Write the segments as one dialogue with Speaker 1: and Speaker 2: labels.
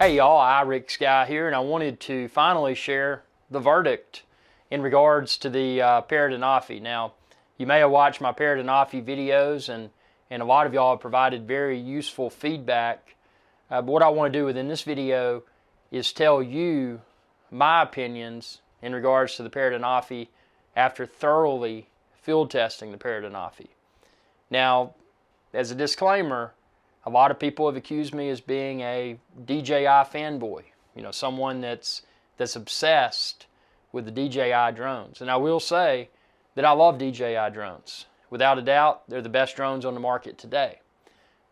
Speaker 1: Hey y'all, Rick Sky here, and I wanted to finally share the verdict in regards to the Parrot ANAFI. Now, you may have watched my Parrot ANAFI videos, and a lot of y'all have provided very useful feedback. But what I want to do within this video is tell you my opinions in regards to the Parrot ANAFI after thoroughly field testing the Parrot ANAFI. Now, as a disclaimer, a lot of people have accused me as being a DJI fanboy, someone that's obsessed with the DJI drones. And I will say that I love DJI drones. Without a doubt, they're the best drones on the market today.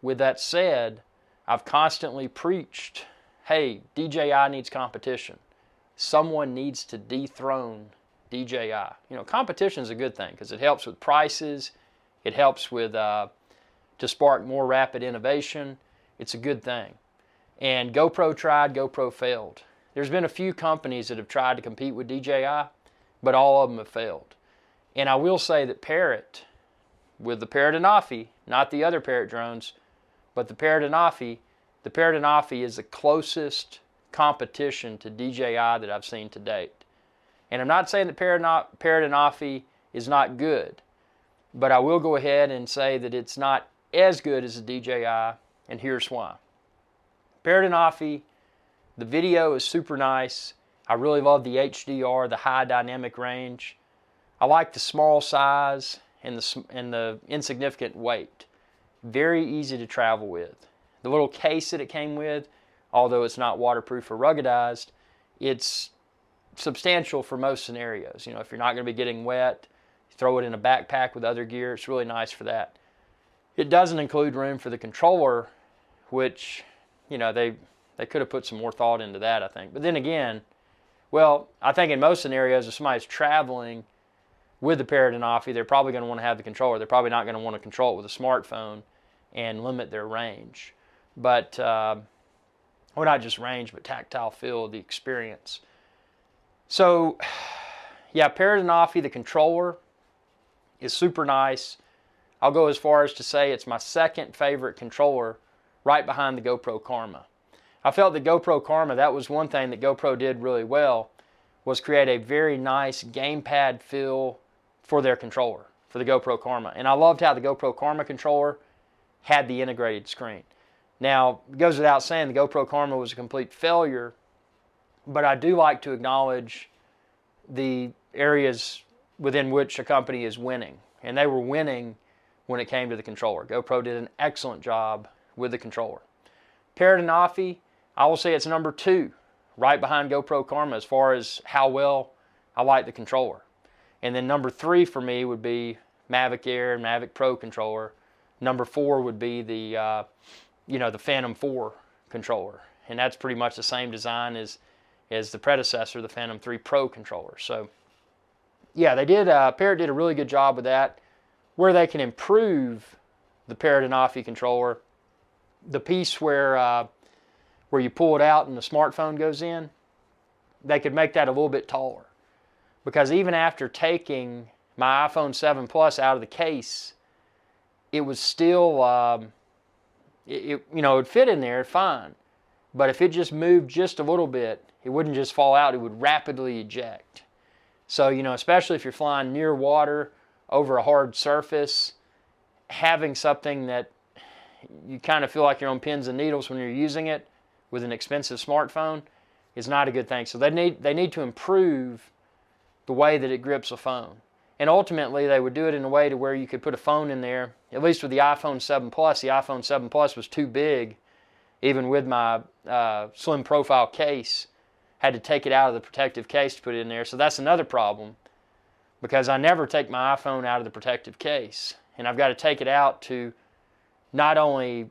Speaker 1: With that said, I've constantly preached, hey, DJI needs competition. Someone needs to dethrone DJI. Competition is a good thing because it helps with prices, it helps with to spark more rapid innovation. It's a good thing. And GoPro tried, GoPro failed. There's been a few companies that have tried to compete with DJI, but all of them have failed. And I will say that Parrot, with the Parrot ANAFI, not the other Parrot drones, but the Parrot ANAFI is the closest competition to DJI that I've seen to date. And I'm not saying that Parrot ANAFI is not good, but I will go ahead and say that it's not as good as the DJI, and here's why. Parrot ANAFI, the video is super nice. I really love the HDR, the high dynamic range. I like the small size and the insignificant weight. Very easy to travel with. The little case that it came with, although it's not waterproof or ruggedized, it's substantial for most scenarios. If you're not going to be getting wet, throw it in a backpack with other gear. It's really nice for that. It doesn't include room for the controller, which, they could have put some more thought into that, I think. But then again, well, I think in most scenarios, if somebody's traveling with the Parrot ANAFI, they're probably going to want to have the controller. They're probably not going to want to control it with a smartphone and limit their range. But, well, not just range, but tactile feel of the experience. So, yeah, Parrot ANAFI, the controller is super nice. I'll go as far as to say it's my second favorite controller, right behind the GoPro Karma. I felt that GoPro Karma, that was one thing that GoPro did really well, was create a very nice gamepad feel for their controller, for the GoPro Karma. And I loved how the GoPro Karma controller had the integrated screen. Now, it goes without saying the GoPro Karma was a complete failure, but I do like to acknowledge the areas within which a company is winning. And they were winning when it came to the controller. GoPro did an excellent job with the controller. Parrot ANAFI, I will say it's number 2, right behind GoPro Karma as far as how well I like the controller. And then number 3 for me would be Mavic Air and Mavic Pro controller. Number 4 would be the the Phantom 4 controller. And that's pretty much the same design as the predecessor, the Phantom 3 Pro controller. So yeah, Parrot did a really good job with that. Where they can improve the Parrot ANAFI controller, the piece where you pull it out and the smartphone goes in, they could make that a little bit taller. Because even after taking my iPhone 7 Plus out of the case, it was still, it would fit in there fine. But if it just moved just a little bit, it wouldn't just fall out, it would rapidly eject. So, especially if you're flying near water, over a hard surface, having something that you kind of feel like you're on pins and needles when you're using it with an expensive smartphone is not a good thing. So they need to improve the way that it grips a phone. And ultimately, they would do it in a way to where you could put a phone in there. At least with the iPhone 7 Plus, the iPhone 7 Plus was too big, even with my slim profile case. Had to take it out of the protective case to put it in there. So that's another problem, because I never take my iPhone out of the protective case. And I've got to take it out to not only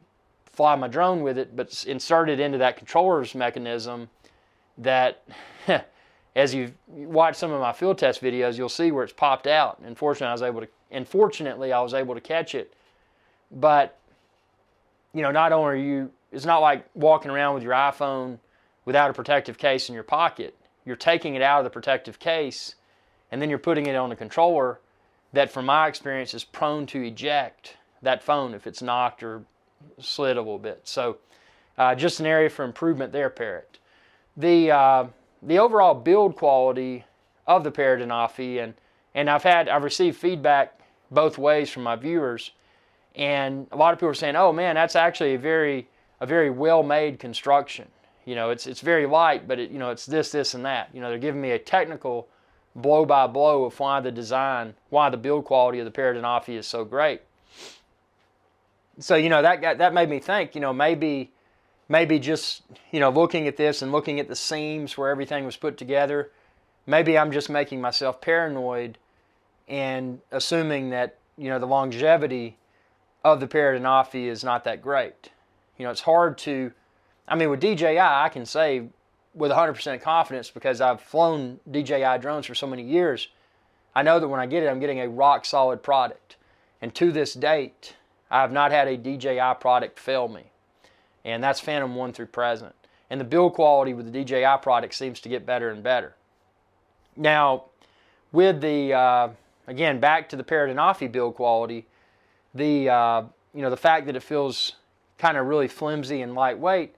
Speaker 1: fly my drone with it, but insert it into that controller's mechanism that, as you watch some of my field test videos, you'll see where it's popped out. Unfortunately, I was able to catch it. But, not only are you, it's not like walking around with your iPhone without a protective case in your pocket. You're taking it out of the protective case, and then you're putting it on a controller that, from my experience, is prone to eject that phone if it's knocked or slid a little bit. So just an area for improvement there, Parrot. The overall build quality of the Parrot ANAFI, and I've received feedback both ways from my viewers, and a lot of people are saying, "Oh man, that's actually a very well-made construction. You know, it's very light, but it's this, and that. You know, they're giving me a technical blow-by-blow of why the build quality of the Parrot ANAFI is so great." So, that made me think, maybe just, looking at this and looking at the seams where everything was put together, maybe I'm just making myself paranoid and assuming that, the longevity of the Parrot ANAFI is not that great. It's hard to, with DJI, I can say with 100% confidence, because I've flown DJI drones for so many years, I know that when I get it, I'm getting a rock-solid product. And to this date, I have not had a DJI product fail me. And that's Phantom 1 through present. And the build quality with the DJI product seems to get better and better. Now, with the, again, back to the Parrot ANAFI build quality, the fact that it feels kind of really flimsy and lightweight,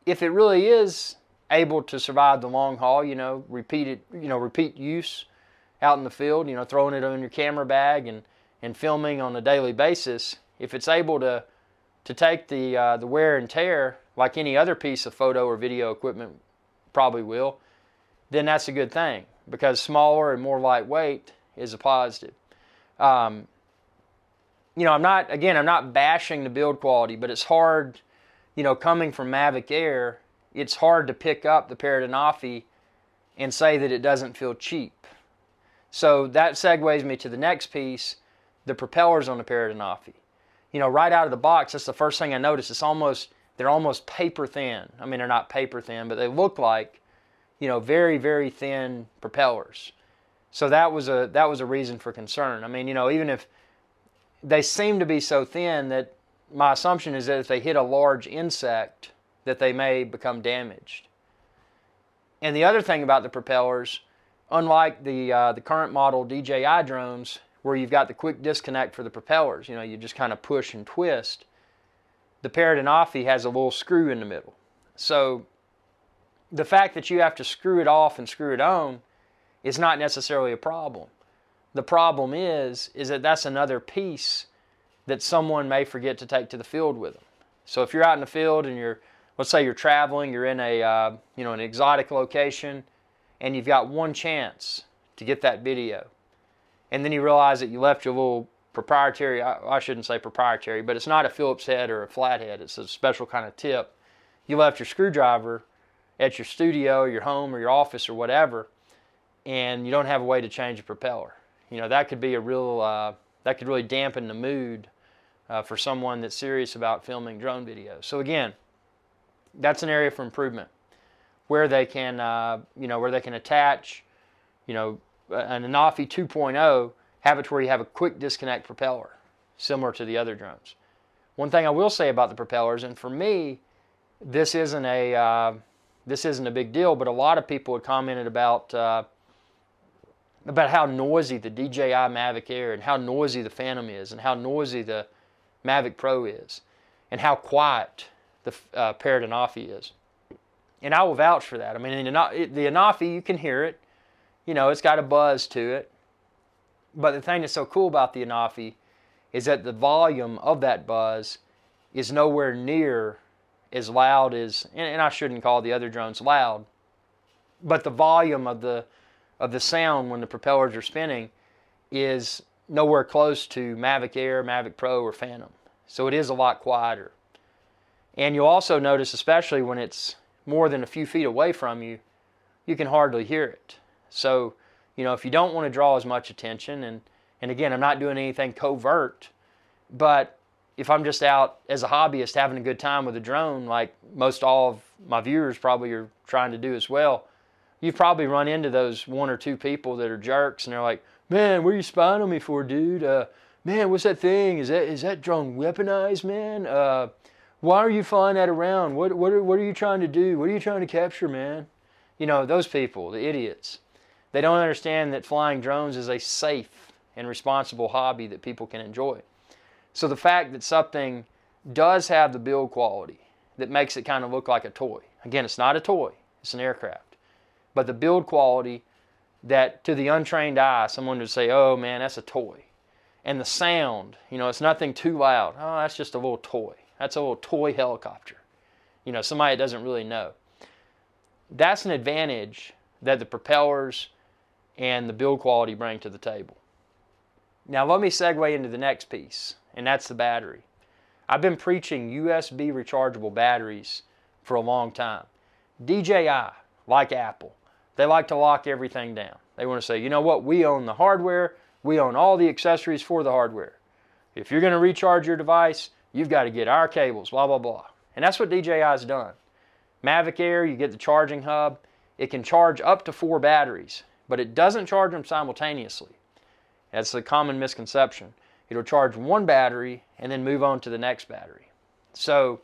Speaker 1: if it really is able to survive the long haul, repeat use out in the field, throwing it on your camera bag and filming on a daily basis, if it's able to take the wear and tear like any other piece of photo or video equipment probably will, then that's a good thing, because smaller and more lightweight is a positive. I'm not bashing the build quality, but it's hard, coming from Mavic Air, it's hard to pick up the Parrot ANAFI and say that it doesn't feel cheap. So that segues me to the next piece, the propellers on the Parrot ANAFI. Right out of the box, that's the first thing I noticed. They're almost paper thin. They're not paper thin, but they look like, very, very thin propellers. So that was a reason for concern. Even if they seem to be so thin, that my assumption is that if they hit a large insect, that they may become damaged. And the other thing about the propellers, unlike the current model DJI drones, where you've got the quick disconnect for the propellers, you just kind of push and twist, the Parrot ANAFI has a little screw in the middle. So the fact that you have to screw it off and screw it on is not necessarily a problem. The problem is that that's another piece that someone may forget to take to the field with them. So if you're out in the field and let's say you're traveling, you're in an exotic location, and you've got one chance to get that video, and then you realize that you left your little proprietary, I shouldn't say proprietary, but it's not a Phillips head or a flathead, it's a special kind of tip. You left your screwdriver at your studio, your home, or your office, or whatever, and you don't have a way to change the propeller. That could be that could really dampen the mood for someone that's serious about filming drone videos. So again, that's an area for improvement, where they can, where they can attach, an ANAFI 2.0, have it to where you have a quick disconnect propeller, similar to the other drones. One thing I will say about the propellers, and for me, this isn't a big deal, but a lot of people had commented about how noisy the DJI Mavic Air and how noisy the Phantom is and how noisy the Mavic Pro is and how quiet the Parrot ANAFI is. And I will vouch for that. The ANAFI, you can hear it. It's got a buzz to it. But the thing that's so cool about the ANAFI is that the volume of that buzz is nowhere near as loud as, and I shouldn't call the other drones loud, but the volume of the sound when the propellers are spinning is nowhere close to Mavic Air, Mavic Pro, or Phantom. So it is a lot quieter. And you'll also notice, especially when it's more than a few feet away from you, you can hardly hear it. So, if you don't want to draw as much attention, and again, I'm not doing anything covert, but if I'm just out as a hobbyist having a good time with a drone, like most all of my viewers probably are trying to do as well, you've probably run into those one or two people that are jerks, and they're like, "Man, what are you spying on me for, dude? Man, what's that thing? Is that drone weaponized, man? Why are you flying that around? What are you trying to do? What are you trying to capture, man?" Those people, the idiots. They don't understand that flying drones is a safe and responsible hobby that people can enjoy. So the fact that something does have the build quality, that makes it kind of look like a toy. Again, it's not a toy, it's an aircraft. But the build quality that to the untrained eye, someone would say, oh man, that's a toy. And the sound, it's nothing too loud. Oh, that's just a little toy. That's a little toy helicopter. Somebody that doesn't really know. That's an advantage that the propellers and the build quality bring to the table. Now let me segue into the next piece, and that's the battery. I've been preaching USB rechargeable batteries for a long time. DJI, like Apple, they like to lock everything down. They want to say, you know what, we own the hardware, we own all the accessories for the hardware. If you're going to recharge your device, you've got to get our cables, blah, blah, blah. And that's what DJI's done. Mavic Air, you get the charging hub. It can charge up to 4 batteries, but it doesn't charge them simultaneously. That's a common misconception. It'll charge one battery and then move on to the next battery. So,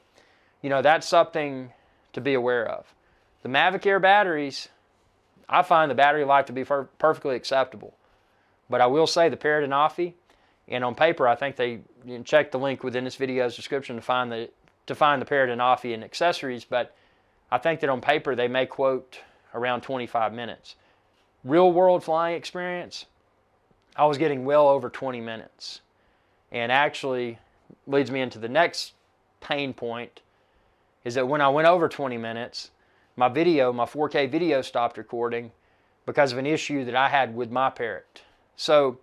Speaker 1: that's something to be aware of. The Mavic Air batteries, I find the battery life to be perfectly acceptable. But I will say the Parrot ANAFI, and on paper, I think you can check the link within this video's description to find the Parrot ANAFI and accessories, but I think that on paper they may quote around 25 minutes. Real world flying experience, I was getting well over 20 minutes. And actually leads me into the next pain point, is that when I went over 20 minutes, my 4K video stopped recording because of an issue that I had with my Parrot. So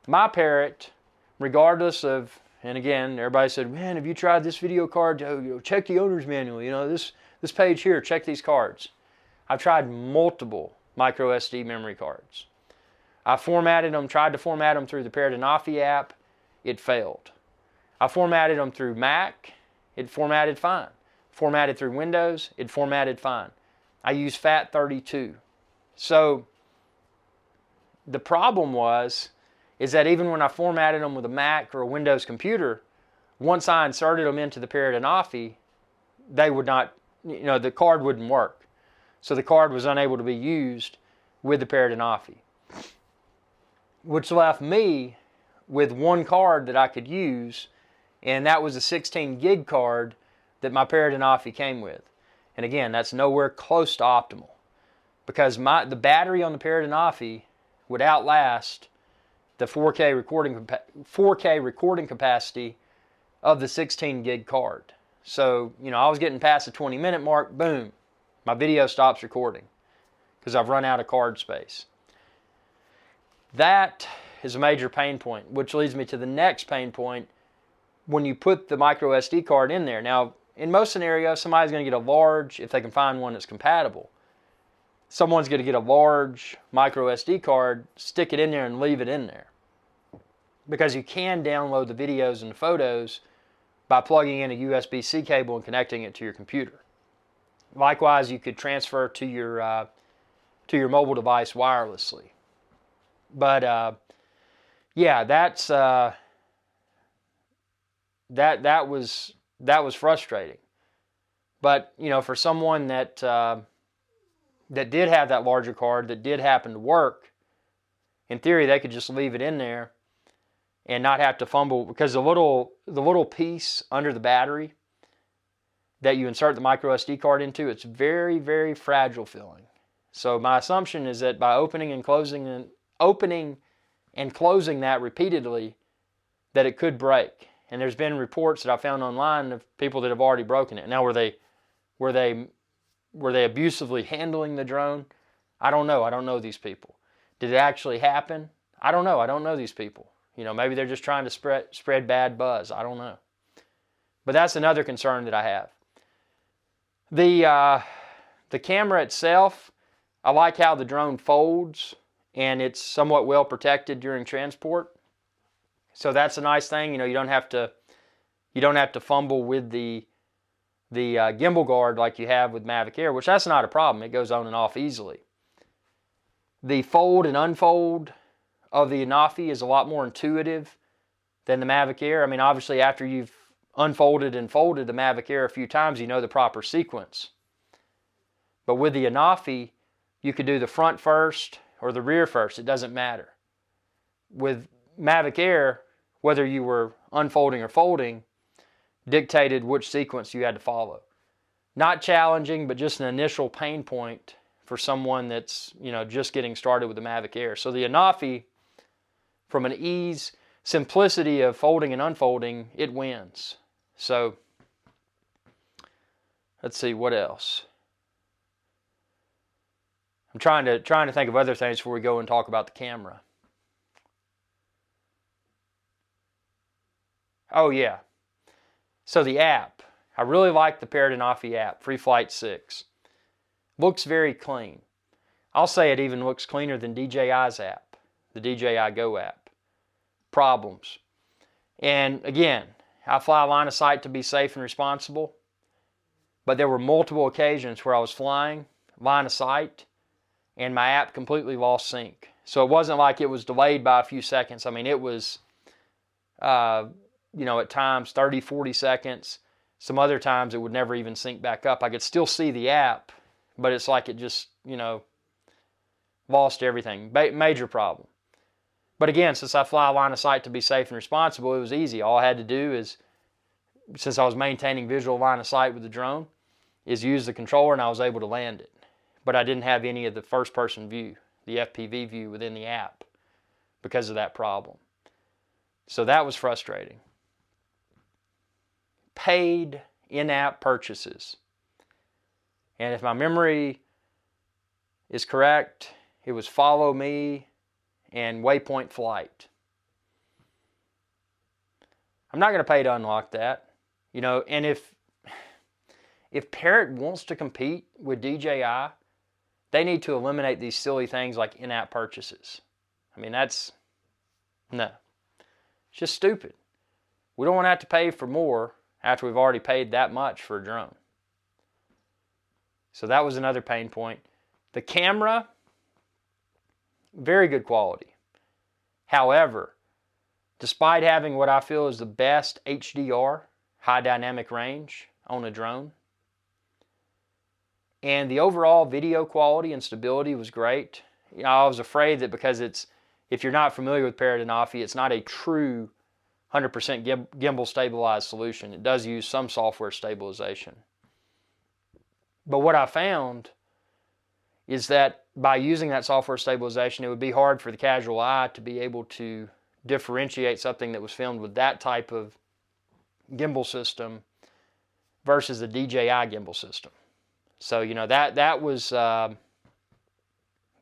Speaker 1: my Parrot, regardless of, and again, everybody said, man, have you tried this video card? Check the owner's manual, this page here, check these cards. I've tried multiple micro SD memory cards. I formatted them, tried to format them through the Parrot ANAFI app. It failed. I formatted them through Mac. It formatted fine. Formatted through Windows. It formatted fine. I used FAT32. So the problem is that even when I formatted them with a Mac or a Windows computer, once I inserted them into the Parrot ANAFI, they would not, the card wouldn't work. So the card was unable to be used with the Parrot ANAFI, which left me with one card that I could use, and that was a 16 gig card that my Parrot ANAFI came with. And again, that's nowhere close to optimal, because the battery on the Parrot ANAFI would outlast the 4K recording capacity of the 16 gig card. So, I was getting past the 20-minute mark, boom, my video stops recording because I've run out of card space. That is a major pain point, which leads me to the next pain point when you put the micro SD card in there. Now, in most scenarios, somebody's going to get a large, if they can find one that's compatible. Someone's going to get a large micro SD card, stick it in there, and leave it in there. Because you can download the videos and the photos by plugging in a USB-C cable and connecting it to your computer. Likewise, you could transfer to your mobile device wirelessly. But yeah, that was frustrating. But for someone that did have that larger card, that did happen to work, in theory they could just leave it in there and not have to fumble, because the little piece under the battery that you insert the micro SD card into, it's very, very fragile feeling. So my assumption is that by opening and closing that repeatedly, that it could break. And there's been reports that I found online of people that have already broken it. Now, were they abusively handling the drone? I don't know. I don't know these people. Did it actually happen? I don't know. I don't know these people. Maybe they're just trying to spread bad buzz. I don't know. But that's another concern that I have. The camera itself, I like how the drone folds, and it's somewhat well protected during transport. So that's a nice thing. You don't have to fumble with the gimbal guard like you have with Mavic Air, which that's not a problem. It goes on and off easily. The fold and unfold of the ANAFI is a lot more intuitive than the Mavic Air. I mean, obviously after you've unfolded and folded the Mavic Air a few times, you know the proper sequence. But with the ANAFI, you could do the front first or the rear first. It doesn't matter. With Mavic Air, whether you were unfolding or folding, dictated which sequence you had to follow. not challenging, but just an initial pain point for someone that's, you know, just getting started with the Mavic Air. So the ANAFI, from an ease, simplicity of folding and unfolding, it wins. So let's see what else. I'm trying to think of other things before we go and talk about the camera. Oh yeah. So the app. I really like the Parrot ANAFI app, Free Flight 6. Looks very clean. I'll say it even looks cleaner than DJI's app, the DJI Go app. Problems. And again, I fly line of sight to be safe and responsible, but there were multiple occasions where I was flying line of sight and my app completely lost sync. So it wasn't like it was delayed by a few seconds. I mean, it was, you know, at times 30, 40 seconds. Some other times it would never even sync back up. I could still see the app, but it's like it just, you know, lost everything. Major problem. But again, since I fly line of sight to be safe and responsible, it was easy. All I had to do is, since I was maintaining visual line of sight with the drone, is use the controller and I was able to land it. But I didn't have any of the first-person view, the FPV view within the app because of that problem. So that was frustrating. Paid in-app purchases. And if my memory is correct, it was Follow Me and Waypoint Flight. I'm not going to pay to unlock that. You know, and if Parrot wants to compete with DJI, they need to eliminate these silly things like in-app purchases. I mean, no. It's just stupid. We don't want to have to pay for more after we've already paid that much for a drone. So that was another pain point. The camera, very good quality. However, despite having what I feel is the best HDR, high dynamic range, on a drone, and the overall video quality and stability was great. You know, I was afraid that because if you're not familiar with Parrot ANAFI, it's not a true 100% gimbal stabilized solution. It does use some software stabilization. But what I found is that by using that software stabilization, it would be hard for the casual eye to be able to differentiate something that was filmed with that type of gimbal system versus the DJI gimbal system. So, you know, that was a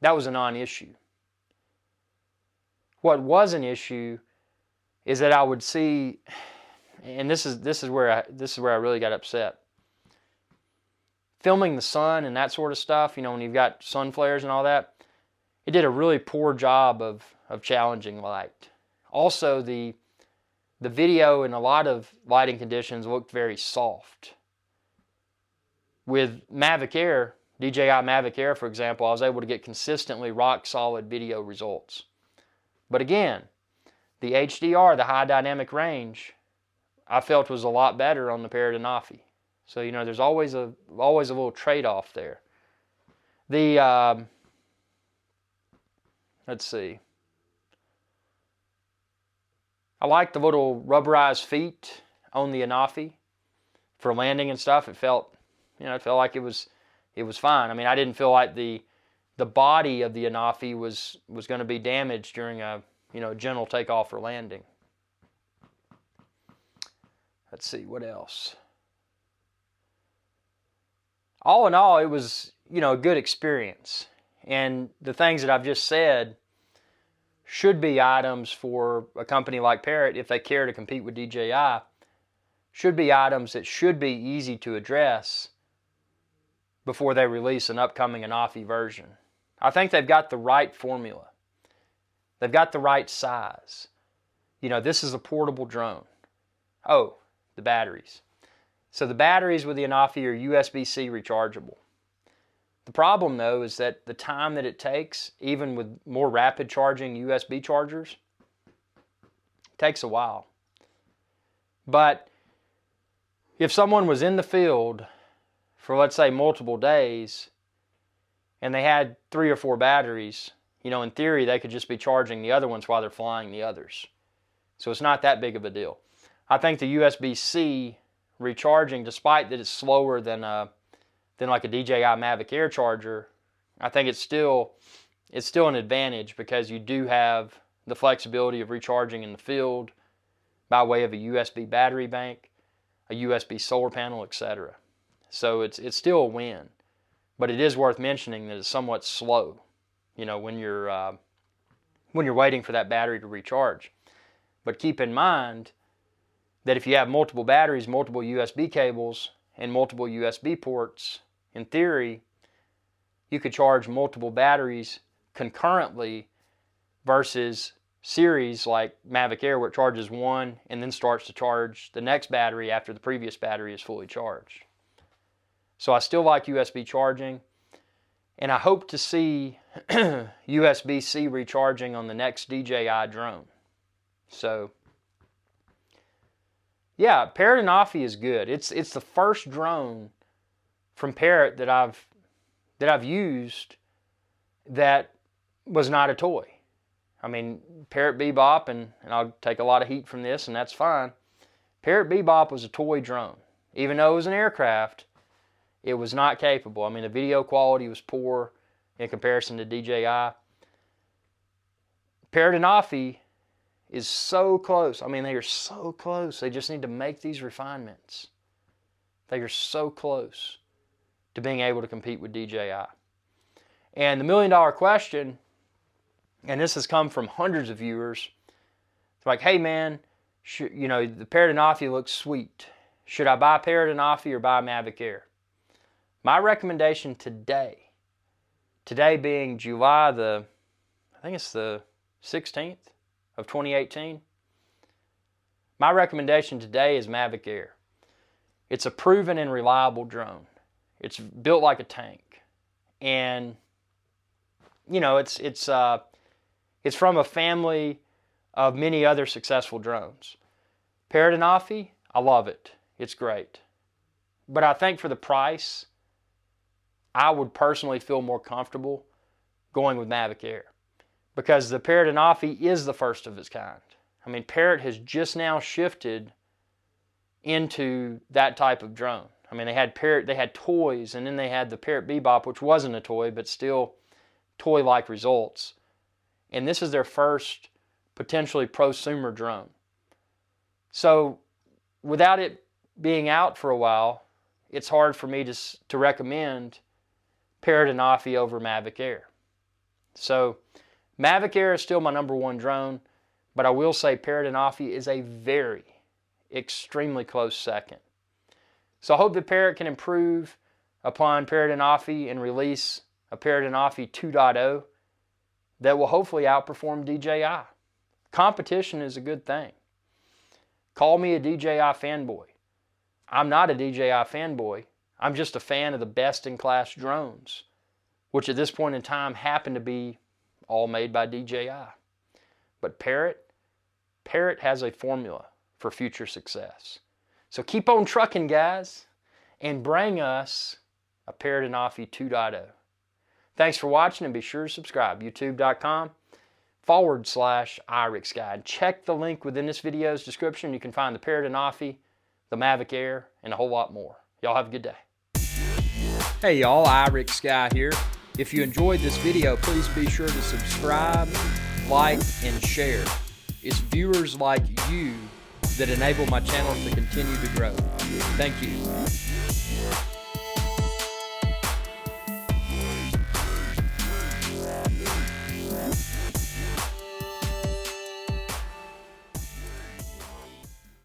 Speaker 1: non-issue. What was an issue is that I would see, and this is where I really got upset. Filming the sun and that sort of stuff, you know, when you've got sun flares and all that, it did a really poor job of challenging light. Also, the video in a lot of lighting conditions looked very soft. With Mavic Air, DJI Mavic Air, for example, I was able to get consistently rock-solid video results. But again, the HDR, the high dynamic range, I felt was a lot better on the Parrot ANAFI. So, you know, there's always a little trade-off there. Let's see. I like the little rubberized feet on the ANAFI for landing and stuff. It felt like it was fine. I mean, I didn't feel like the body of the ANAFI was going to be damaged during a, you know, gentle takeoff or landing. Let's see, what else? All in all, it was, you know, a good experience. And the things that I've just said should be items for a company like Parrot, if they care to compete with DJI, should be items that should be easy to address before they release an upcoming ANAFI version. I think they've got the right formula. They've got the right size. You know, this is a portable drone. Oh, the batteries. So the batteries with the ANAFI are USB-C rechargeable. The problem, though, is that the time that it takes, even with more rapid charging USB chargers, takes a while. But if someone was in the field for, let's say, multiple days, and they had 3 or 4 batteries, you know, in theory, they could just be charging the other ones while they're flying the others. So it's not that big of a deal. I think the USB-C recharging, despite that it's slower than a than like a DJI Mavic Air charger, I think it's still an advantage because you do have the flexibility of recharging in the field by way of a USB battery bank, a USB solar panel, etc. So it's still a win, but it is worth mentioning that it's somewhat slow, you know, when you're waiting for that battery to recharge. But keep in mind that if you have multiple batteries, multiple USB cables, and multiple USB ports, in theory, you could charge multiple batteries concurrently versus series like Mavic Air, where it charges one and then starts to charge the next battery after the previous battery is fully charged. So I still like USB charging, and I hope to see USB-C recharging on the next DJI drone. So yeah, Parrot ANAFI is good. It's the first drone from Parrot that I've used that was not a toy. I mean, Parrot Bebop, and I'll take a lot of heat from this, and that's fine. Parrot Bebop was a toy drone. Even though it was an aircraft, it was not capable. I mean, the video quality was poor in comparison to DJI. Parrot ANAFI is so close. I mean, they are so close. They just need to make these refinements. They are so close to being able to compete with DJI. And the million-dollar question, and this has come from hundreds of viewers, it's like, hey man, you know, the Parrot ANAFI looks sweet. Should I buy Parrot ANAFI or buy Mavic Air? My recommendation today being July I think it's the 16th of 2018, my recommendation today is Mavic Air. It's a proven and reliable drone. It's built like a tank. And you know, it's from a family of many other successful drones. Parrot ANAFI, I love it. It's great. But I think for the price, I would personally feel more comfortable going with Mavic Air, because the Parrot ANAFI is the first of its kind. I mean, Parrot has just now shifted into that type of drone. I mean, they had toys, and then they had the Parrot Bebop, which wasn't a toy, but still toy-like results. And this is their first potentially prosumer drone. So without it being out for a while, it's hard for me to recommend Parrot ANAFI over Mavic Air. So Mavic Air is still my #1 drone, but I will say Parrot ANAFI is a very, extremely close second. So I hope that Parrot can improve upon Parrot ANAFI and release a Parrot ANAFI 2.0 that will hopefully outperform DJI. Competition is a good thing. Call me a DJI fanboy. I'm not a DJI fanboy. I'm just a fan of the best-in-class drones, which at this point in time happen to be all made by DJI. But Parrot has a formula for future success. So keep on trucking, guys, and bring us a Parrot ANAFI 2.0. Thanks for watching, and be sure to subscribe. YouTube.com/iRix Guide. Check the link within this video's description. You can find the Parrot ANAFI, the Mavic Air, and a whole lot more. Y'all have a good day. Hey y'all, iRix Guy here. If you enjoyed this video, please be sure to subscribe, like, and share. It's viewers like you that enable my channel to continue to grow. Thank you.